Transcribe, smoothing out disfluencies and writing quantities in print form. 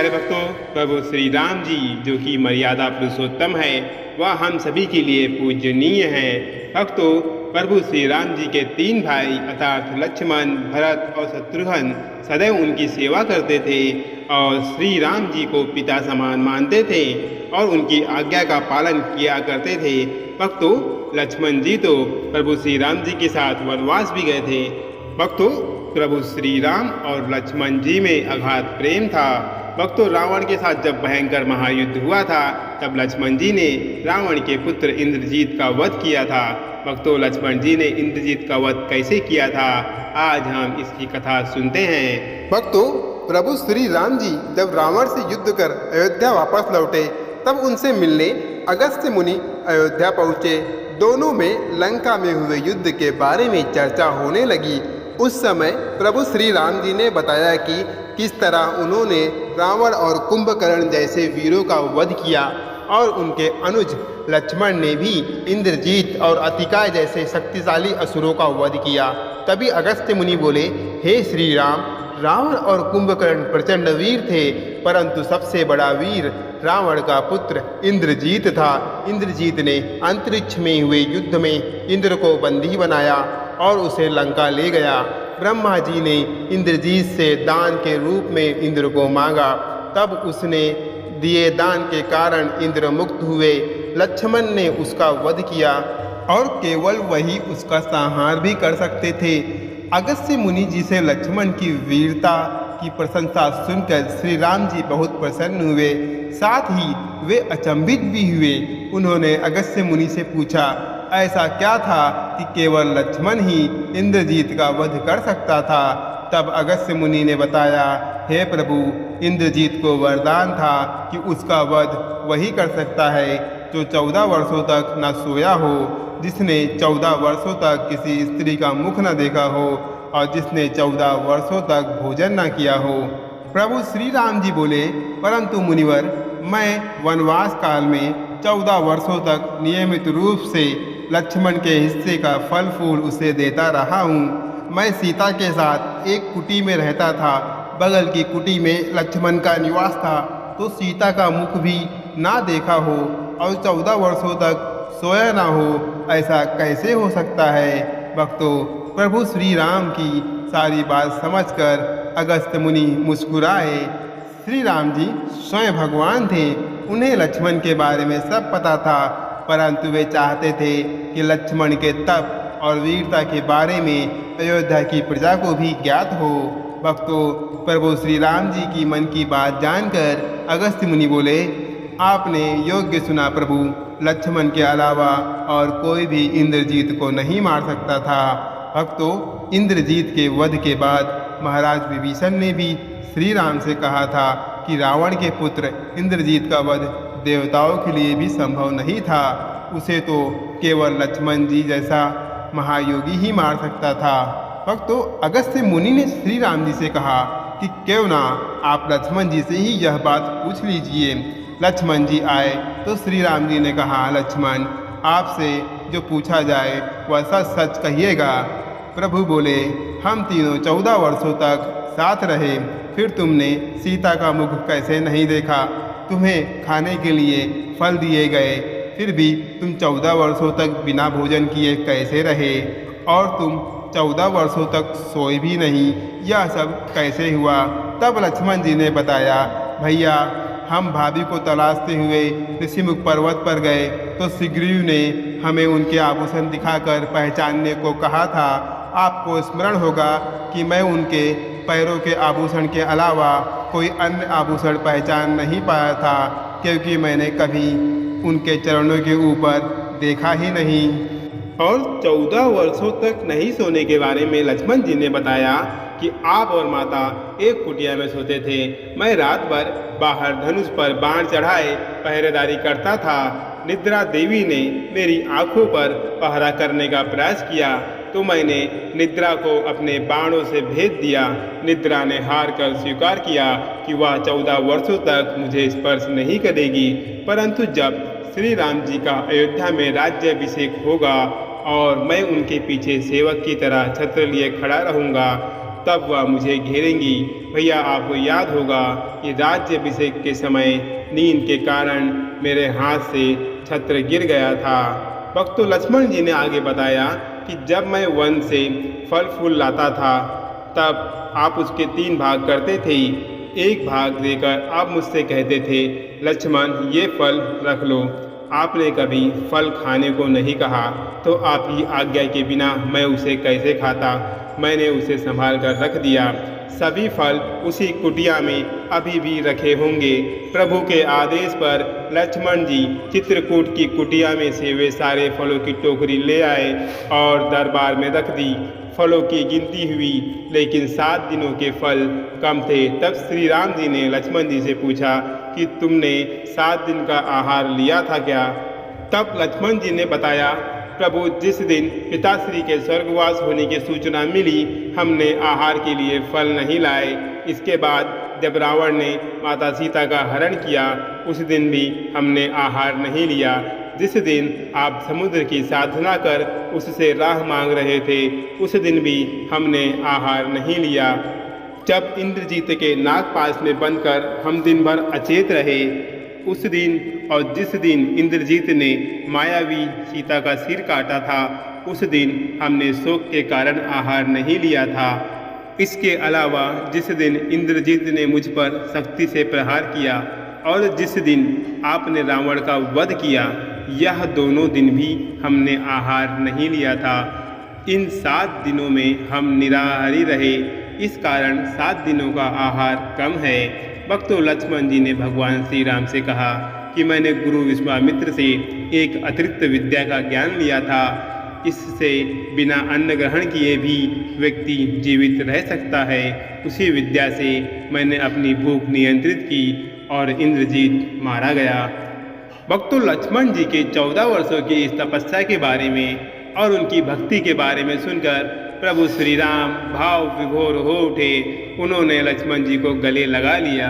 प्यारे भक्तों, प्रभु श्री राम जी जो कि मर्यादा पुरुषोत्तम है, वह हम सभी के लिए पूजनीय हैं। भक्तों, प्रभु श्री राम जी के 3 भाई अर्थात लक्ष्मण, भरत और शत्रुघ्न सदैव उनकी सेवा करते थे और श्री राम जी को पिता समान मानते थे और उनकी आज्ञा का पालन किया करते थे। भक्तों, लक्ष्मण जी तो प्रभु श्री राम जी के साथ वनवास भी गए थे। भक्तों, प्रभु श्री राम और लक्ष्मण जी में अगाध प्रेम था। भक्तों, रावण के साथ जब भयंकर महायुद्ध हुआ था, तब लक्ष्मण जी ने रावण के पुत्र इंद्रजीत का वध किया था। भक्तों, लक्ष्मण जी ने इंद्रजीत का वध कैसे किया था, आज हम इसकी कथा सुनते हैं। भक्तों, प्रभु श्री राम जी जब रावण से युद्ध कर अयोध्या वापस लौटे, तब उनसे मिलने अगस्त्य मुनि अयोध्या पहुँचे। दोनों में लंका में हुए युद्ध के बारे में चर्चा होने लगी। उस समय प्रभु श्री राम जी ने बताया कि किस तरह उन्होंने रावण और कुंभकर्ण जैसे वीरों का वध किया और उनके अनुज लक्ष्मण ने भी इंद्रजीत और अतिकाय जैसे शक्तिशाली असुरों का वध किया। तभी अगस्त्य मुनि बोले, हे श्री राम, रावण और कुंभकर्ण प्रचंड वीर थे, परंतु सबसे बड़ा वीर रावण का पुत्र इंद्रजीत था। इंद्रजीत ने अंतरिक्ष में हुए युद्ध में इंद्र को बंदी बनाया और उसे लंका ले गया। ब्रह्मा जी ने इंद्रजीत से दान के रूप में इंद्र को मांगा, तब उसने दिए दान के कारण इंद्र मुक्त हुए। लक्ष्मण ने उसका वध किया और केवल वही उसका संहार भी कर सकते थे। अगस्त्य मुनि जी से लक्ष्मण की वीरता की प्रशंसा सुनकर श्री राम जी बहुत प्रसन्न हुए, साथ ही वे अचंभित भी हुए। उन्होंने अगस्त्य मुनि से पूछा, ऐसा क्या था कि केवल लक्ष्मण ही इंद्रजीत का वध कर सकता था? तब अगस्त्य मुनि ने बताया, हे प्रभु, इंद्रजीत को वरदान था कि उसका वध वही कर सकता है जो 14 वर्षों तक न सोया हो, जिसने 14 वर्षों तक किसी स्त्री का मुख न देखा हो और जिसने 14 वर्षों तक भोजन न किया हो। प्रभु श्री राम जी बोले, परंतु मुनिवर, मैं वनवास काल में 14 वर्षों तक नियमित रूप से लक्ष्मण के हिस्से का फल फूल उसे देता रहा हूँ। मैं सीता के साथ एक कुटी में रहता था। बगल की कुटी में लक्ष्मण का निवास था, तो सीता का मुख भी ना देखा हो और 14 वर्षों तक सोया ना हो, ऐसा कैसे हो सकता है? भक्तों, प्रभु श्री राम की सारी बात समझकर अगस्त्य मुनि मुस्कुराए। श्री राम जी स्वयं भगवान थे, उन्हें लक्ष्मण के बारे में सब पता था, परंतु वे चाहते थे कि लक्ष्मण के तप और वीरता के बारे में अयोध्या की प्रजा को भी ज्ञात हो। भक्तों, प्रभु श्री राम जी की मन की बात जानकर अगस्त्य मुनि बोले, आपने योग्य सुना प्रभु, लक्ष्मण के अलावा और कोई भी इंद्रजीत को नहीं मार सकता था। भक्तों, इंद्रजीत के वध के बाद महाराज विभीषण ने भी श्री राम से कहा था कि रावण के पुत्र इंद्रजीत का वध देवताओं के लिए भी संभव नहीं था। उसे तो केवल लक्ष्मण जी जैसा महायोगी ही मार सकता था। भक्तों, अगस्त्य मुनि ने श्री राम जी से कहा कि क्यों ना आप लक्ष्मण जी से ही यह बात पूछ लीजिए। लक्ष्मण जी आए तो श्री राम जी ने कहा, लक्ष्मण, आपसे जो पूछा जाए वह सच सच कहिएगा। प्रभु बोले, हम तीनों 14 वर्षों तक साथ रहे, फिर तुमने सीता का मुख कैसे नहीं देखा? तुम्हें खाने के लिए फल दिए गए, फिर भी तुम 14 वर्षों तक बिना भोजन किए कैसे रहे? और तुम 14 वर्षों तक सोए भी नहीं, यह सब कैसे हुआ? तब लक्ष्मण जी ने बताया, भैया, हम भाभी को तलाशते हुए ऋषिमुख पर्वत पर गए तो सुग्रीव ने हमें उनके आभूषण दिखाकर पहचानने को कहा था। आपको स्मरण होगा कि मैं उनके पैरों के आभूषण के अलावा कोई अन्य आभूषण पहचान नहीं पाया था, क्योंकि मैंने कभी उनके चरणों के ऊपर देखा ही नहीं। और 14 वर्षों तक नहीं सोने के बारे में लक्ष्मण जी ने बताया कि आप और माता एक कुटिया में सोते थे। मैं रात भर बाहर धनुष पर बाण चढ़ाए पहरेदारी करता था। निद्रा देवी ने मेरी आंखों पर पहरा करने का प्रयास किया, तो मैंने निद्रा को अपने बाणों से भेद दिया। निद्रा ने हार कर स्वीकार किया कि वह 14 वर्षों तक मुझे स्पर्श नहीं करेगी, परंतु जब श्री राम जी का अयोध्या में राज्याभिषेक होगा और मैं उनके पीछे सेवक की तरह छत्र लिए खड़ा रहूँगा, तब वह मुझे घेरेंगी। भैया, आपको याद होगा कि राज्याभिषेक के समय नींद के कारण मेरे हाथ से छत्र गिर गया था। भक्तों, लक्ष्मण जी ने आगे बताया कि जब मैं वन से फल फूल लाता था तब आप उसके 3 भाग करते थे। एक भाग देकर आप मुझसे कहते थे, लक्ष्मण ये फल रख लो। आपने कभी फल खाने को नहीं कहा, तो आपकी आज्ञा के बिना मैं उसे कैसे खाता। मैंने उसे संभाल कर रख दिया। सभी फल उसी कुटिया में अभी भी रखे होंगे। प्रभु के आदेश पर लक्ष्मण जी चित्रकूट की कुटिया में से वे सारे फलों की टोकरी ले आए और दरबार में रख दी। फलों की गिनती हुई, लेकिन 7 दिनों के फल कम थे। तब श्री राम जी ने लक्ष्मण जी से पूछा कि तुमने 7 दिन का आहार लिया था क्या? तब लक्ष्मण जी ने बताया, प्रभु, जिस दिन पिताश्री के स्वर्गवास होने की सूचना मिली, हमने आहार के लिए फल नहीं लाए। इसके बाद जब रावण ने माता सीता का हरण किया, उस दिन भी हमने आहार नहीं लिया। जिस दिन आप समुद्र की साधना कर उससे राह मांग रहे थे, उस दिन भी हमने आहार नहीं लिया। जब इंद्रजीत के नागपाश में बंधकर हम दिन भर अचेत रहे, उस दिन और जिस दिन इंद्रजीत ने मायावी सीता का सिर काटा था, उस दिन हमने शोक के कारण आहार नहीं लिया था। इसके अलावा जिस दिन इंद्रजीत ने मुझ पर शक्ति से प्रहार किया और जिस दिन आपने रावण का वध किया, यह दोनों दिन भी हमने आहार नहीं लिया था। इन 7 दिनों में हम निराहारी रहे, इस कारण 7 दिनों का आहार कम है। भक्तों, लक्ष्मण जी ने भगवान श्री राम से कहा कि मैंने गुरु विश्वामित्र से एक अतिरिक्त विद्या का ज्ञान लिया था। इससे बिना अन्न ग्रहण किए भी व्यक्ति जीवित रह सकता है। उसी विद्या से मैंने अपनी भूख नियंत्रित की और इंद्रजीत मारा गया। भक्तों, लक्ष्मण जी के 14 वर्षों की इस तपस्या के बारे में और उनकी भक्ति के बारे में सुनकर प्रभु श्री राम भाव विभोर हो उठे। उन्होंने लक्ष्मण जी को गले लगा लिया।